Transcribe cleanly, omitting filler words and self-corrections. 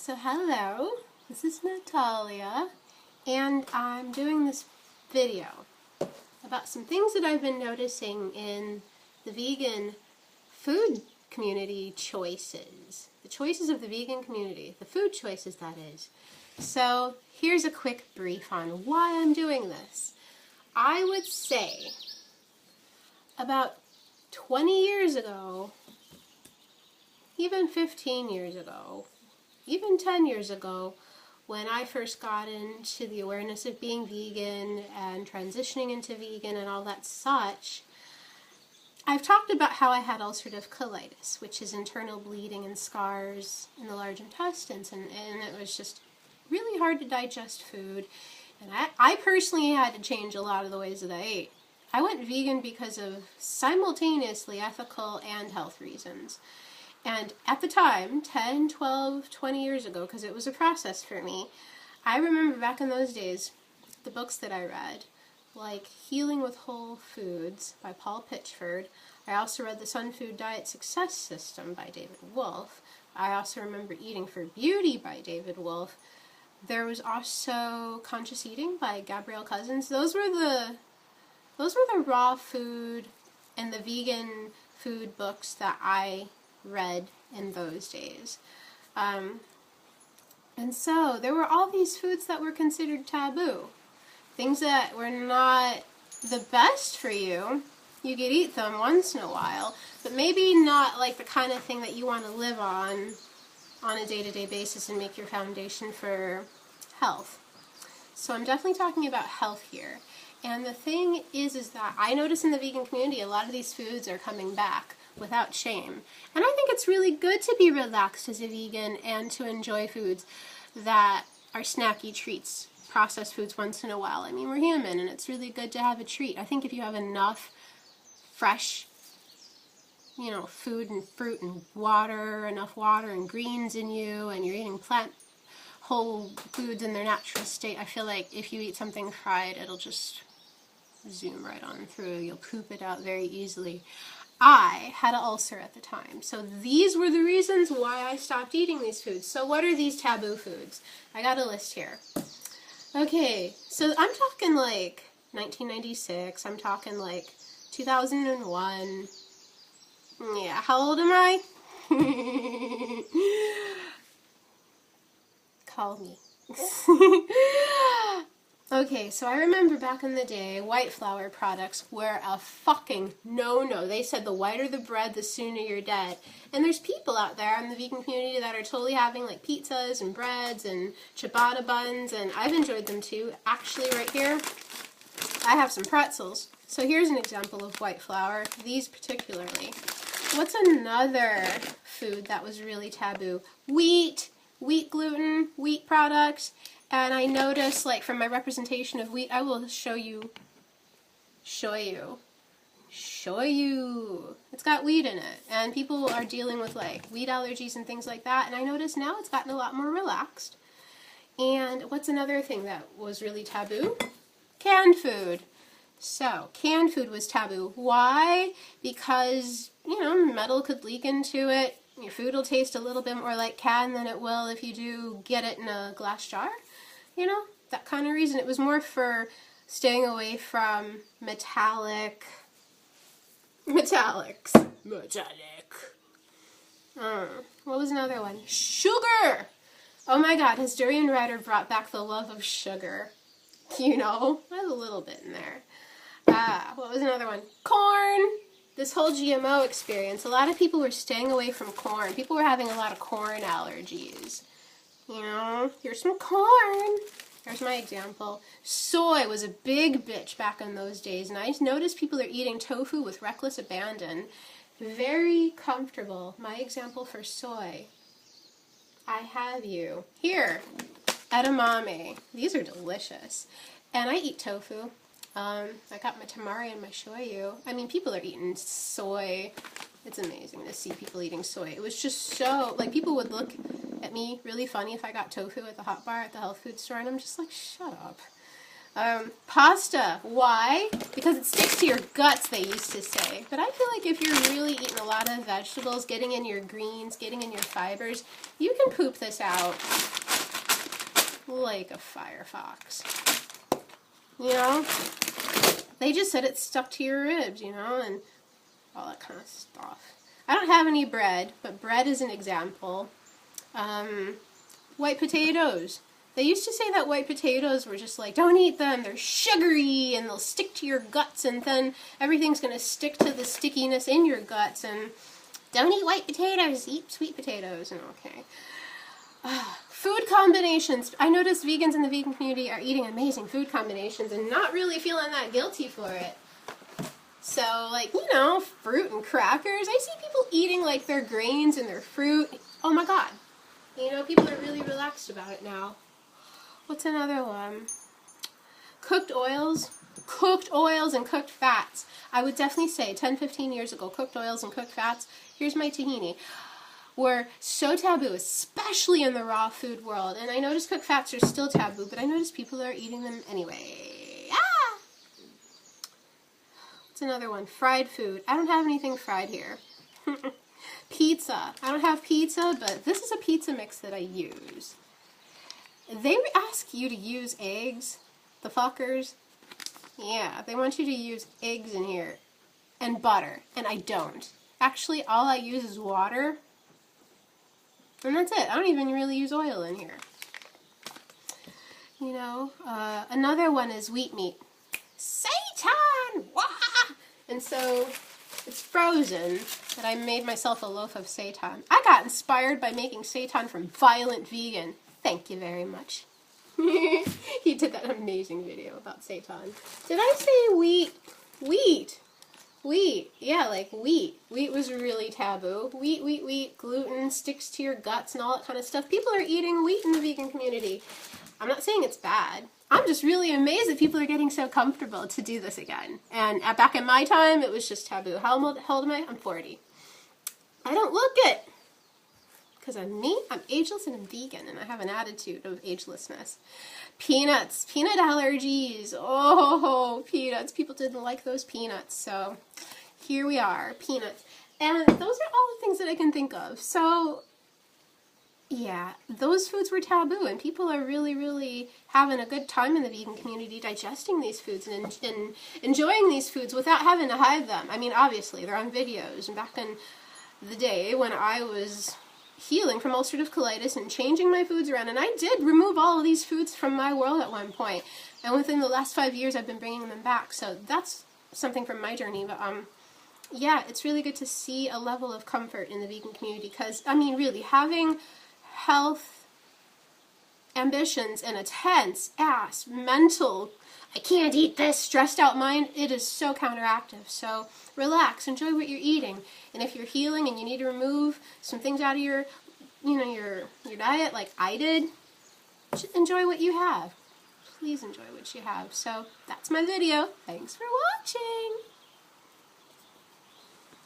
So hello, this is Natalia, and I'm doing this video about some things that I've been noticing in the vegan food community choices. The choices of the vegan community, the food choices that is. So here's a quick brief on why I'm doing this. I would say about 20 years ago, even 15 years ago, even 10 years ago, when I first got into the awareness of being vegan and transitioning into vegan and all that such, I've talked about how I had ulcerative colitis, which is internal bleeding and scars in the large intestines, and it was just really hard to digest food. And I personally had to change a lot of the ways that I ate. I went vegan because of simultaneously ethical and health reasons. And at the time, 10, 12, 20 years ago, because it was a process for me, I remember back in those days, the books that I read, like Healing with Whole Foods by Paul Pitchford. I also read The Sun Food Diet Success System by David Wolfe. I also remember Eating for Beauty by David Wolfe. There was also Conscious Eating by Gabrielle Cousens. Those were the raw food and the vegan food books that I read in those days. And so there were all these foods that were considered taboo. Things that were not the best for you. You could eat them once in a while, but maybe not like the kind of thing that you want to live on a day-to-day basis and make your foundation for health. So I'm definitely talking about health here. And the thing is that I notice in the vegan community a lot of these foods are coming back without shame. And I think it's really good to be relaxed as a vegan and to enjoy foods that are snacky treats, processed foods once in a while. I mean, we're human and it's really good to have a treat. I think if you have enough fresh, food and fruit and water, enough water and greens in you, and you're eating whole foods in their natural state, I feel like if you eat something fried, it'll just zoom right on through. You'll poop it out very easily. I had an ulcer at the time, so these were the reasons why I stopped eating these foods. So what are these taboo foods? I got a list here. Okay, so I'm talking like 1996, I'm talking like 2001. Yeah, how old am I? Call me. Okay, so I remember back in the day, white flour products were a fucking no-no. They said the whiter the bread, the sooner you're dead. And there's people out there in the vegan community that are totally having like pizzas and breads and ciabatta buns, and I've enjoyed them too. Actually, right here, I have some pretzels. So here's an example of white flour, these particularly. What's another food that was really taboo? Wheat gluten, wheat products. And I noticed, like, from my representation of wheat, I will show you. It's got wheat in it. And people are dealing with, like, wheat allergies and things like that. And I noticed now it's gotten a lot more relaxed. And what's another thing that was really taboo? Canned food. So, canned food was taboo. Why? Because, metal could leak into it. Your food will taste a little bit more like canned than it will if you do get it in a glass jar. That kind of reason. It was more for staying away from metallics. What was another one? Sugar! Oh my god, has Durian Rider brought back the love of sugar? I have a little bit in there. What was another one? Corn! This whole GMO experience, a lot of people were staying away from corn. People were having a lot of corn allergies. Here's some corn. Here's my example. Soy was a big bitch back in those days, and I noticed people are eating tofu with reckless abandon. Very comfortable. My example for soy. I have you. Here, edamame. These are delicious. And I eat tofu. I got my tamari and my shoyu. I mean, people are eating soy. It's amazing to see people eating soy. It was just so, like, people would look at me really funny if I got tofu at the hot bar at the health food store, and I'm just like, shut up. Pasta. Why? Because it sticks to your guts, they used to say. But I feel like if you're really eating a lot of vegetables, getting in your greens, getting in your fibers, You can poop this out like a firefox. You know? They just said it stuck to your ribs, you know, and all that kind of stuff. I don't have any bread, but bread is an example. White potatoes. They used to say that white potatoes were just like, don't eat them, they're sugary, and they'll stick to your guts, and then everything's going to stick to the stickiness in your guts, and don't eat white potatoes, eat sweet potatoes, and okay. Food combinations. I notice vegans in the vegan community are eating amazing food combinations and not really feeling that guilty for it. So, like, you know, fruit and crackers. I see people eating, like, their grains and their fruit. Oh my god. You know, people are really relaxed about it now. What's another one? Cooked oils. Cooked oils and cooked fats. I would definitely say 10-15 years ago, cooked oils and cooked fats, here's my tahini, were so taboo, especially in the raw food world. And I notice cooked fats are still taboo, but I notice people are eating them anyway. Ah! What's another one? Fried food. I don't have anything fried here. Pizza. I don't have pizza, but this is a pizza mix that I use. They ask you to use eggs, the fuckers. Yeah, they want you to use eggs in here and butter, and I don't. Actually, all I use is water, and that's it. I don't even really use oil in here. You know, another one is wheat meat. Seitan! Wah! And so it's frozen, but I made myself a loaf of seitan. I got inspired by making seitan from Violent Vegan. Thank you very much. He did that amazing video about seitan. Did I say wheat? Wheat. Wheat. Yeah, like wheat. Wheat was really taboo. Wheat. Gluten sticks to your guts and all that kind of stuff. People are eating wheat in the vegan community. I'm not saying it's bad. I'm just really amazed that people are getting so comfortable to do this again. And back in my time, it was just taboo. How old am I? I'm 40. I don't look it. Because I'm me, I'm ageless, and I'm vegan, and I have an attitude of agelessness. Peanuts. Peanut allergies. Oh, peanuts. People didn't like those peanuts, so here we are. Peanuts. And those are all the things that I can think of. So, yeah, those foods were taboo, and people are really, really having a good time in the vegan community digesting these foods and enjoying these foods without having to hide them. I mean, obviously, they're on videos, and back in the day when I was healing from ulcerative colitis and changing my foods around, and I did remove all of these foods from my world at one point, and within the last 5 years I've been bringing them back, so that's something from my journey. But yeah, it's really good to see a level of comfort in the vegan community, because I mean, really, having health ambitions and a tense ass mental, I can't eat this, stressed out mind, it is so counteractive. So relax, enjoy what you're eating. And if you're healing and you need to remove some things out of your, you know, your diet, like I did, just enjoy what you have. Please enjoy what you have. So that's my video. Thanks for watching.